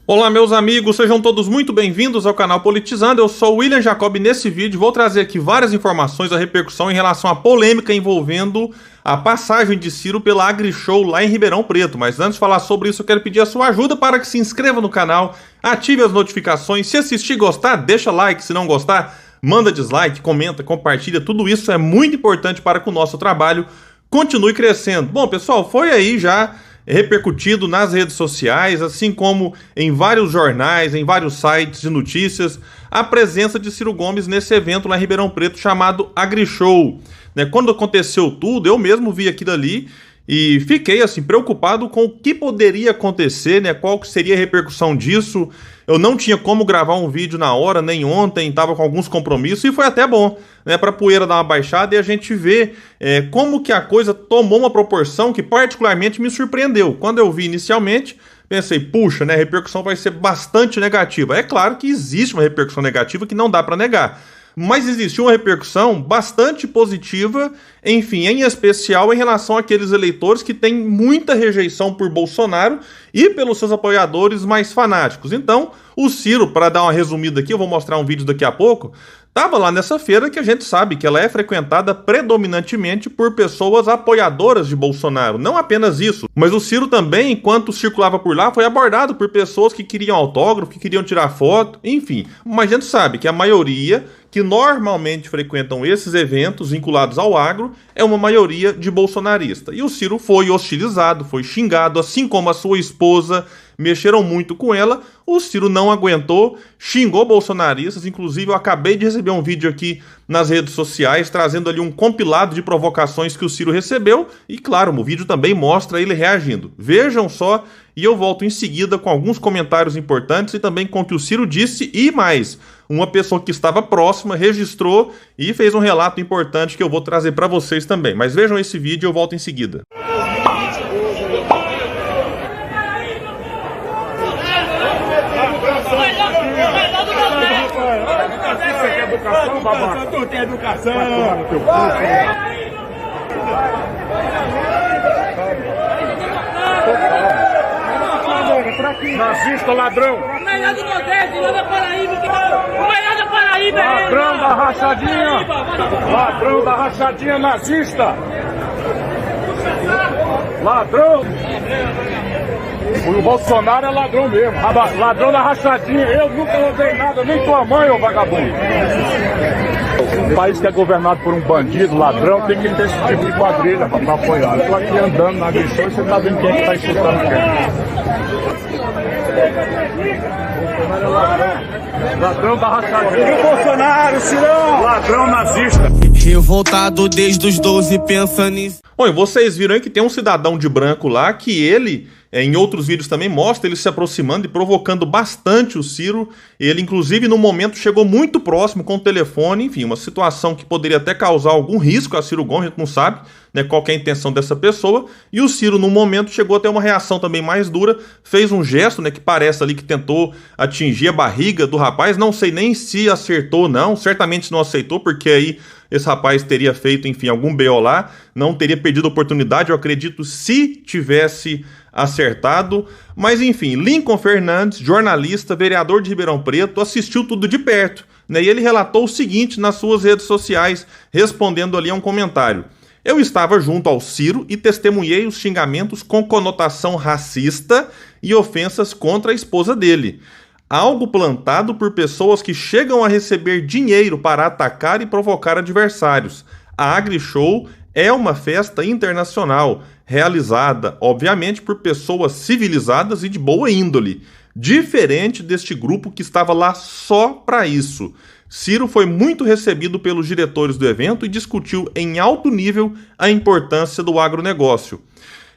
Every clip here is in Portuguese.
Olá meus amigos, sejam todos muito bem-vindos ao canal Politizando. Eu sou o William Jacob e nesse vídeo vou trazer aqui várias informações da repercussão em relação à polêmica envolvendo a passagem de Ciro pela AgriShow lá em Ribeirão Preto. Mas antes de falar sobre isso, eu quero pedir a sua ajuda para que se inscreva no canal, ative as notificações, se assistir e gostar, deixa like, se não gostar, manda dislike, comenta, compartilha, tudo isso é muito importante para que o nosso trabalho continue crescendo. Bom pessoal, foi aí já repercutido nas redes sociais, assim como em vários jornais, em vários sites de notícias, a presença de Ciro Gomes nesse evento lá em Ribeirão Preto chamado AgriShow. Quando aconteceu tudo, eu mesmo vi aquilo ali e fiquei assim preocupado com o que poderia acontecer, qual que seria a repercussão disso. Eu não tinha como gravar um vídeo na hora, nem ontem, estava com alguns compromissos e foi até bom, para a poeira dar uma baixada e a gente ver como que a coisa tomou uma proporção que particularmente me surpreendeu. Quando eu vi inicialmente, pensei, puxa, a repercussão vai ser bastante negativa. É claro que existe uma repercussão negativa que não dá para negar. Mas existiu uma repercussão bastante positiva, enfim, em especial em relação àqueles eleitores que têm muita rejeição por Bolsonaro e pelos seus apoiadores mais fanáticos. Então, o Ciro, para dar uma resumida aqui, eu vou mostrar um vídeo daqui a pouco, estava lá nessa feira que a gente sabe que ela é frequentada predominantemente por pessoas apoiadoras de Bolsonaro. Não apenas isso, mas o Ciro também, enquanto circulava por lá, foi abordado por pessoas que queriam autógrafo, que queriam tirar foto, enfim. Mas a gente sabe que a maioria que normalmente frequentam esses eventos vinculados ao agro é uma maioria de bolsonarista. E o Ciro foi hostilizado, foi xingado, assim como a sua esposa, mexeram muito com ela. O Ciro não aguentou, xingou bolsonaristas, inclusive eu acabei de receber um vídeo aqui nas redes sociais, trazendo ali um compilado de provocações que o Ciro recebeu, e claro, o vídeo também mostra ele reagindo. Vejam só, e eu volto em seguida com alguns comentários importantes e também com o que o Ciro disse, e mais, uma pessoa que estava próxima registrou e fez um relato importante que eu vou trazer para vocês também. Mas vejam esse vídeo e eu volto em seguida. Educação, babaca. Tu tem educação. Nazista, ladrão. O melhor do Nordeste, lá da Paraíba. O melhor da Paraíba é ele. Ladrão da rachadinha. Ladrão da rachadinha nazista. Ladrão. O Bolsonaro é ladrão mesmo. Ladrão da rachadinha. Eu nunca roubei nada, nem tua mãe, ô vagabundo. Um país que é governado por um bandido, ladrão, tem que ter esse tipo de quadrilha pra apoiar. Eu tô aqui andando na AgriShow e você tá vendo quem é que tá insultando quem. Bolsonaro é ladrão. Ladrão da rachadinha. E o Bolsonaro, Cirão? Ladrão nazista. Revoltado desde os 12 pensando nisso. Bom, vocês viram aí que tem um cidadão de branco lá que ele, em outros vídeos também mostra ele se aproximando e provocando bastante o Ciro. Ele, inclusive, no momento chegou muito próximo com o telefone, enfim, uma situação que poderia até causar algum risco a Ciro Gomes, a gente não sabe, qual que é a intenção dessa pessoa. E o Ciro, no momento, chegou a ter uma reação também mais dura, fez um gesto, que parece ali que tentou atingir a barriga do rapaz, não sei nem se acertou ou não, certamente não aceitou, porque aí esse rapaz teria feito, enfim, algum BO lá, não teria perdido a oportunidade, eu acredito, se tivesse acertado. Mas enfim, Lincoln Fernandes, jornalista, vereador de Ribeirão Preto, assistiu tudo de perto, e ele relatou o seguinte nas suas redes sociais, respondendo ali a um comentário. Eu estava junto ao Ciro e testemunhei os xingamentos com conotação racista e ofensas contra a esposa dele. Algo plantado por pessoas que chegam a receber dinheiro para atacar e provocar adversários. A AgriShow é uma festa internacional, realizada, obviamente, por pessoas civilizadas e de boa índole, diferente deste grupo que estava lá só para isso. Ciro foi muito recebido pelos diretores do evento e discutiu em alto nível a importância do agronegócio.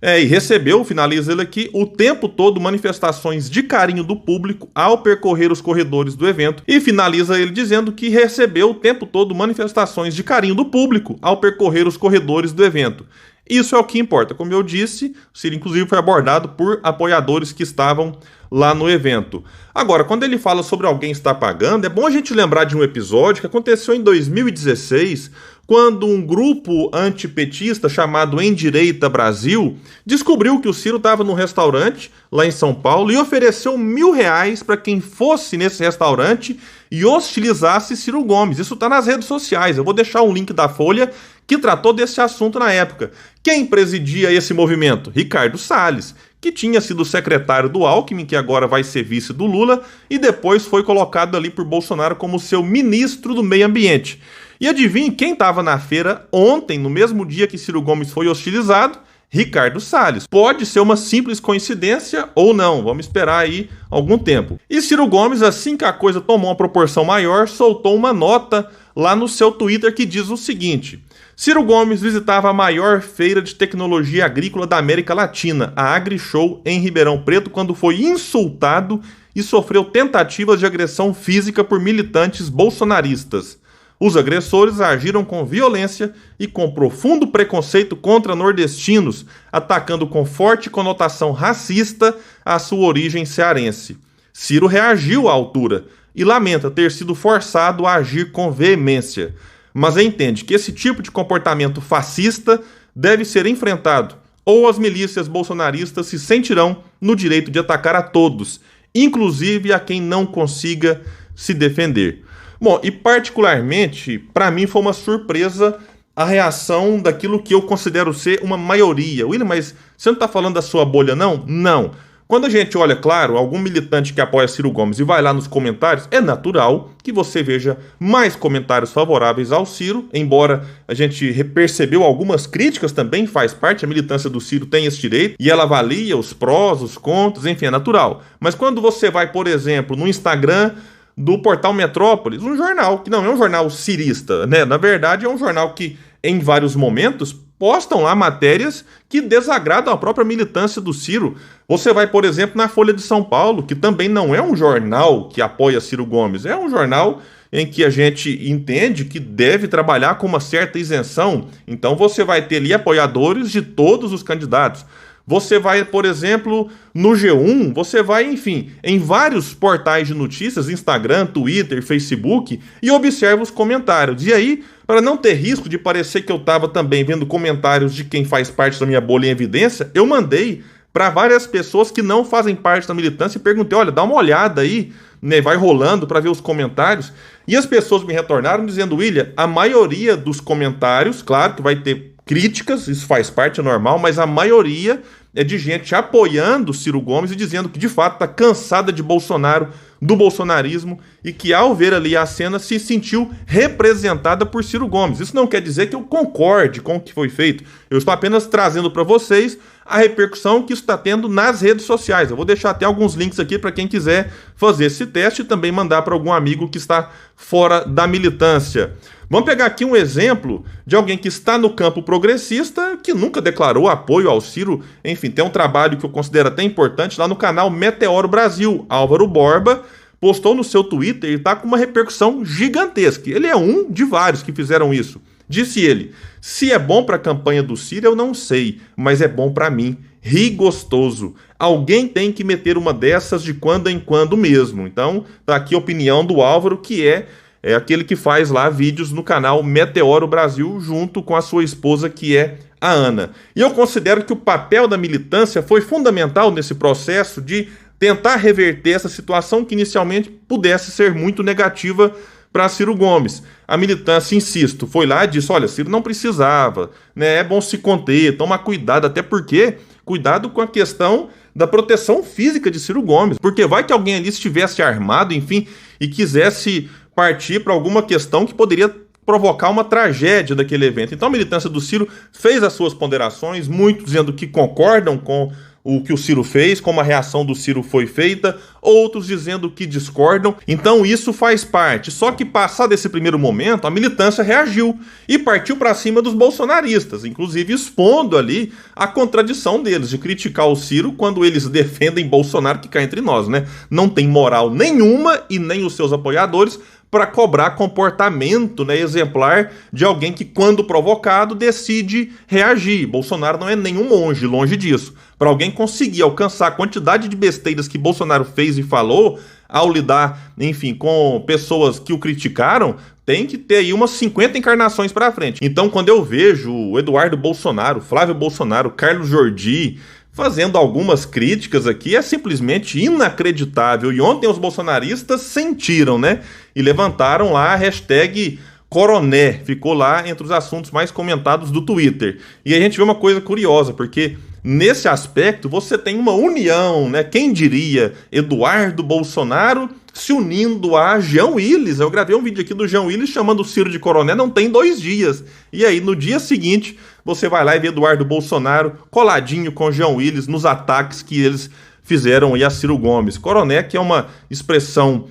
E recebeu, finaliza ele aqui, o tempo todo manifestações de carinho do público ao percorrer os corredores do evento. E finaliza ele dizendo que recebeu o tempo todo manifestações de carinho do público ao percorrer os corredores do evento. Isso é o que importa. Como eu disse, o Ciro inclusive foi abordado por apoiadores que estavam lá no evento. Agora, quando ele fala sobre alguém estar pagando, é bom a gente lembrar de um episódio que aconteceu em 2016, quando um grupo antipetista chamado Endireita Brasil descobriu que o Ciro estava num restaurante lá em São Paulo e ofereceu R$1.000 para quem fosse nesse restaurante e hostilizasse Ciro Gomes. Isso está nas redes sociais. Eu vou deixar um link da Folha que tratou desse assunto na época. Quem presidia esse movimento? Ricardo Salles, que tinha sido secretário do Alckmin, que agora vai ser vice do Lula, e depois foi colocado ali por Bolsonaro como seu ministro do Meio Ambiente. E adivinhe quem estava na feira ontem, no mesmo dia que Ciro Gomes foi hostilizado? Ricardo Salles. Pode ser uma simples coincidência ou não, vamos esperar aí algum tempo. E Ciro Gomes, assim que a coisa tomou uma proporção maior, soltou uma nota lá no seu Twitter que diz o seguinte: Ciro Gomes visitava a maior feira de tecnologia agrícola da América Latina, a AgriShow, em Ribeirão Preto, quando foi insultado e sofreu tentativas de agressão física por militantes bolsonaristas. Os agressores agiram com violência e com profundo preconceito contra nordestinos, atacando com forte conotação racista a sua origem cearense. Ciro reagiu à altura e lamenta ter sido forçado a agir com veemência, mas entende que esse tipo de comportamento fascista deve ser enfrentado, ou as milícias bolsonaristas se sentirão no direito de atacar a todos, inclusive a quem não consiga se defender. Bom, e particularmente, para mim foi uma surpresa a reação daquilo que eu considero ser uma maioria. William, mas você não está falando da sua bolha, não? Não. Quando a gente olha, claro, algum militante que apoia Ciro Gomes e vai lá nos comentários, é natural que você veja mais comentários favoráveis ao Ciro, embora a gente percebeu algumas críticas também, faz parte, a militância do Ciro tem esse direito, e ela avalia os prós, os contras, enfim, é natural. Mas quando você vai, por exemplo, no Instagram do portal Metrópolis, um jornal que não é um jornal cirista, né? Na verdade é um jornal que em vários momentos postam lá matérias que desagradam a própria militância do Ciro. Você vai, por exemplo, na Folha de São Paulo, que também não é um jornal que apoia Ciro Gomes, é um jornal em que a gente entende que deve trabalhar com uma certa isenção. Então você vai ter ali apoiadores de todos os candidatos. Você vai, por exemplo, no G1, você vai, enfim, em vários portais de notícias, Instagram, Twitter, Facebook, e observa os comentários. E aí, para não ter risco de parecer que eu estava também vendo comentários de quem faz parte da minha bolha em evidência, eu mandei para várias pessoas que não fazem parte da militância e perguntei, olha, dá uma olhada aí, né, vai rolando para ver os comentários. E as pessoas me retornaram dizendo, William, a maioria dos comentários, claro que vai ter críticas, isso faz parte, é normal, mas a maioria é de gente apoiando Ciro Gomes e dizendo que de fato está cansada de Bolsonaro, do bolsonarismo, e que ao ver ali a cena se sentiu representada por Ciro Gomes. Isso não quer dizer que eu concorde com o que foi feito, eu estou apenas trazendo para vocês a repercussão que isso está tendo nas redes sociais. Eu vou deixar até alguns links aqui para quem quiser fazer esse teste e também mandar para algum amigo que está fora da militância. Vamos pegar aqui um exemplo de alguém que está no campo progressista, que nunca declarou apoio ao Ciro. Enfim, tem um trabalho que eu considero até importante lá no canal Meteoro Brasil. Álvaro Borba postou no seu Twitter e está com uma repercussão gigantesca. Ele é um de vários que fizeram isso. Disse ele, se é bom para a campanha do Ciro eu não sei, mas é bom para mim. Ri gostoso. Alguém tem que meter uma dessas de quando em quando mesmo. Então, tá aqui a opinião do Álvaro, que é aquele que faz lá vídeos no canal Meteoro Brasil, junto com a sua esposa, que é a Ana. E eu considero que o papel da militância foi fundamental nesse processo de tentar reverter essa situação que inicialmente pudesse ser muito negativa para Ciro Gomes. A militância, insisto, foi lá e disse, olha, Ciro não precisava, né? É bom se conter, tomar cuidado, até porque, cuidado com a questão da proteção física de Ciro Gomes, porque vai que alguém ali estivesse armado, enfim, e quisesse partir para alguma questão que poderia provocar uma tragédia daquele evento. Então a militância do Ciro fez as suas ponderações, muitos dizendo que concordam com o que o Ciro fez, como a reação do Ciro foi feita, outros dizendo que discordam. Então isso faz parte. Só que passado esse primeiro momento, a militância reagiu e partiu para cima dos bolsonaristas, inclusive expondo ali a contradição deles, de criticar o Ciro quando eles defendem Bolsonaro, que cá entre nós, né? Não tem moral nenhuma e nem os seus apoiadores para cobrar comportamento, né, exemplar de alguém que, quando provocado, decide reagir. Bolsonaro não é nenhum monge, longe disso. Para alguém conseguir alcançar a quantidade de besteiras que Bolsonaro fez e falou ao lidar, enfim, com pessoas que o criticaram, tem que ter aí umas 50 encarnações para frente. Então, quando eu vejo o Eduardo Bolsonaro, Flávio Bolsonaro, Carlos Jordi fazendo algumas críticas aqui, é simplesmente inacreditável. E ontem os bolsonaristas sentiram, né? E levantaram lá a hashtag Coroné. Ficou lá entre os assuntos mais comentados do Twitter. E a gente vê uma coisa curiosa, porque nesse aspecto você tem uma união, né? Quem diria? Eduardo Bolsonaro se unindo a Jean Willis. Eu gravei um vídeo aqui do Jean Willis chamando o Ciro de Coroné, não tem 2 dias. E aí, no dia seguinte, você vai lá e vê Eduardo Bolsonaro coladinho com Jean Willis nos ataques que eles fizeram a Ciro Gomes. Coroné, que é uma expressão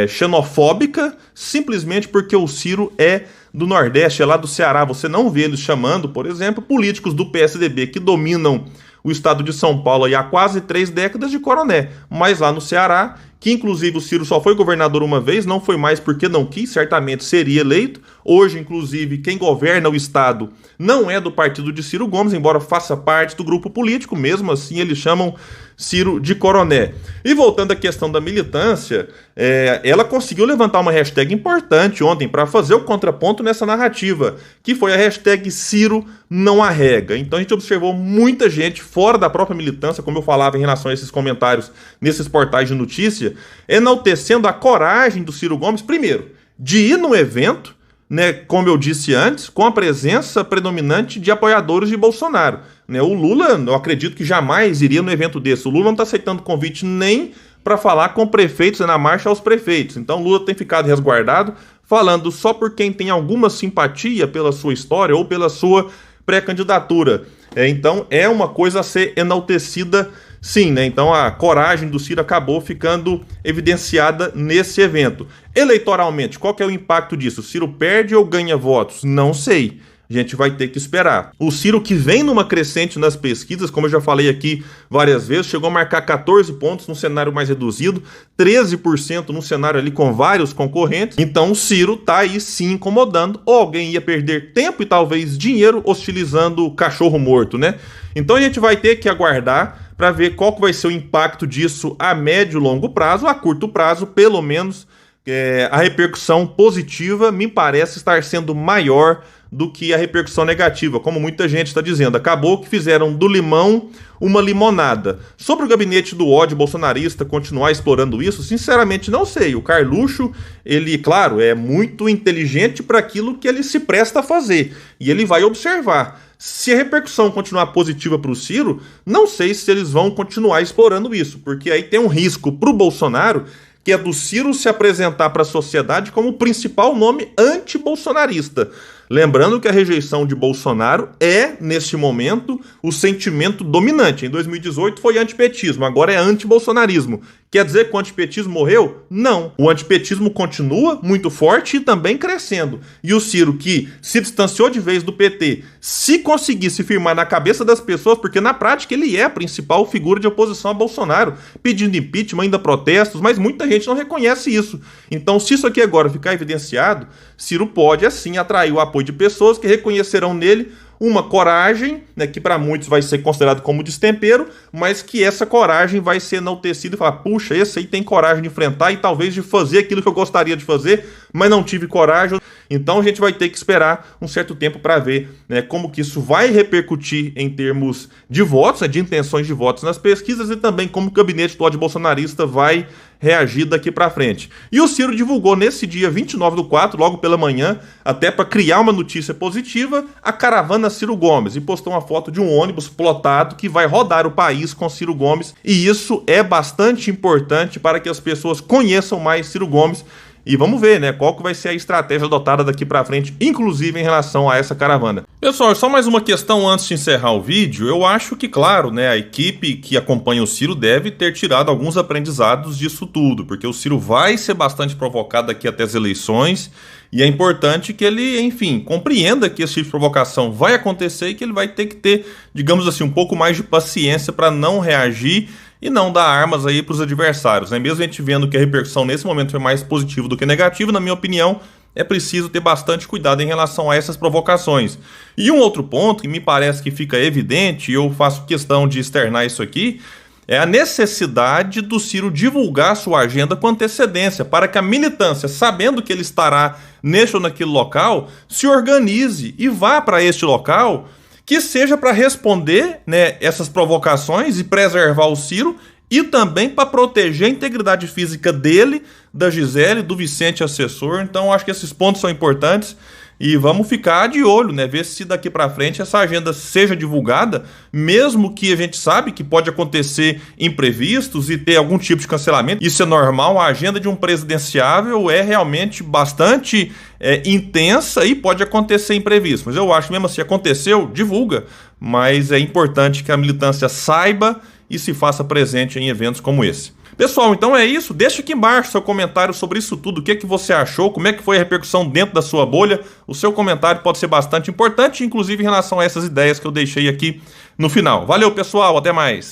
xenofóbica, simplesmente porque o Ciro é do Nordeste, é lá do Ceará. Você não vê eles chamando, por exemplo, políticos do PSDB que dominam o estado de São Paulo aí há quase 3 décadas de Coroné. Mas lá no Ceará, que inclusive o Ciro só foi governador uma vez, não foi mais porque não quis, certamente seria eleito. Hoje, inclusive, quem governa o estado não é do partido de Ciro Gomes, embora faça parte do grupo político, mesmo assim eles chamam Ciro de Coroné. E voltando à questão da militância, ela conseguiu levantar uma hashtag importante ontem para fazer o contraponto nessa narrativa, que foi a hashtag Ciro não arrega. Então a gente observou muita gente fora da própria militância, como eu falava em relação a esses comentários nesses portais de notícia, enaltecendo a coragem do Ciro Gomes, primeiro, de ir no evento, né, como eu disse antes, com a presença predominante de apoiadores de Bolsonaro. Né, o Lula, eu acredito que jamais iria no evento desse. O Lula não está aceitando convite nem para falar com prefeitos, na marcha aos prefeitos. Então o Lula tem ficado resguardado, falando só por quem tem alguma simpatia pela sua história ou pela sua pré-candidatura. Então é uma coisa a ser enaltecida, sim, né? Então a coragem do Ciro acabou ficando evidenciada nesse evento. Eleitoralmente, qual que é o impacto disso? O Ciro perde ou ganha votos? Não sei. A gente vai ter que esperar. O Ciro, que vem numa crescente nas pesquisas, como eu já falei aqui várias vezes, chegou a marcar 14 pontos num cenário mais reduzido, 13% num cenário ali com vários concorrentes. Então o Ciro tá aí sim incomodando, ou alguém ia perder tempo e talvez dinheiro hostilizando o cachorro morto, né? Então a gente vai ter que aguardar para ver qual que vai ser o impacto disso a médio e longo prazo. A curto prazo, pelo menos, a repercussão positiva me parece estar sendo maior do que a repercussão negativa, como muita gente está dizendo. Acabou que fizeram do limão uma limonada. Sobre o gabinete do ódio bolsonarista continuar explorando isso, sinceramente não sei. O Carluxo, ele, claro, é muito inteligente para aquilo que ele se presta a fazer. E ele vai observar. Se a repercussão continuar positiva para o Ciro, não sei se eles vão continuar explorando isso, porque aí tem um risco para o Bolsonaro, que é do Ciro se apresentar para a sociedade como o principal nome anti-bolsonarista. Lembrando que a rejeição de Bolsonaro é, neste momento, o sentimento dominante. Em 2018 foi antipetismo, agora é antibolsonarismo. Quer dizer que o antipetismo morreu? Não. O antipetismo continua muito forte e também crescendo. E o Ciro, que se distanciou de vez do PT, se conseguisse firmar na cabeça das pessoas, porque na prática ele é a principal figura de oposição a Bolsonaro, pedindo impeachment, ainda protestos, mas muita gente não reconhece isso. Então, se isso aqui agora ficar evidenciado, Ciro pode, assim, atrair o apoio de pessoas que reconhecerão nele uma coragem, né, que para muitos vai ser considerado como destempero, mas que essa coragem vai ser enaltecida e falar, puxa, esse aí tem coragem de enfrentar e talvez de fazer aquilo que eu gostaria de fazer, mas não tive coragem. Então a gente vai ter que esperar um certo tempo para ver, né, como que isso vai repercutir em termos de votos, né, de intenções de votos nas pesquisas, e também como o gabinete do ódio bolsonarista vai reagir daqui para frente. E o Ciro divulgou nesse dia 29/4, logo pela manhã, até para criar uma notícia positiva, a caravana Ciro Gomes, e postou uma foto de um ônibus plotado que vai rodar o país com Ciro Gomes, e isso é bastante importante para que as pessoas conheçam mais Ciro Gomes. E vamos ver, né, qual que vai ser a estratégia adotada daqui pra frente, inclusive em relação a essa caravana. Pessoal, só mais uma questão antes de encerrar o vídeo. Eu acho que, claro, né, a equipe que acompanha o Ciro deve ter tirado alguns aprendizados disso tudo, porque o Ciro vai ser bastante provocado daqui até as eleições, e é importante que ele, enfim, compreenda que esse tipo de provocação vai acontecer e que ele vai ter que ter, digamos assim, um pouco mais de paciência para não reagir e não dar armas aí para os adversários, né? Mesmo a gente vendo que a repercussão nesse momento foi mais positiva do que negativa, na minha opinião, é preciso ter bastante cuidado em relação a essas provocações. E um outro ponto que me parece que fica evidente, e eu faço questão de externar isso aqui, é a necessidade do Ciro divulgar sua agenda com antecedência, para que a militância, sabendo que ele estará neste ou naquele local, se organize e vá para este local, que seja para responder, né, essas provocações e preservar o Ciro, e também para proteger a integridade física dele, da Gisele, do Vicente assessor. Então acho que esses pontos são importantes e vamos ficar de olho, né? Ver se daqui para frente essa agenda seja divulgada, mesmo que a gente sabe que pode acontecer imprevistos e ter algum tipo de cancelamento. Isso é normal, a agenda de um presidenciável é realmente bastante intensa e pode acontecer imprevisto. Mas eu acho mesmo assim, aconteceu, divulga, mas é importante que a militância saiba e se faça presente em eventos como esse. Pessoal, então é isso. Deixa aqui embaixo seu comentário sobre isso tudo. O que você achou? Como é que foi a repercussão dentro da sua bolha? O seu comentário pode ser bastante importante, inclusive em relação a essas ideias que eu deixei aqui no final. Valeu, pessoal. Até mais.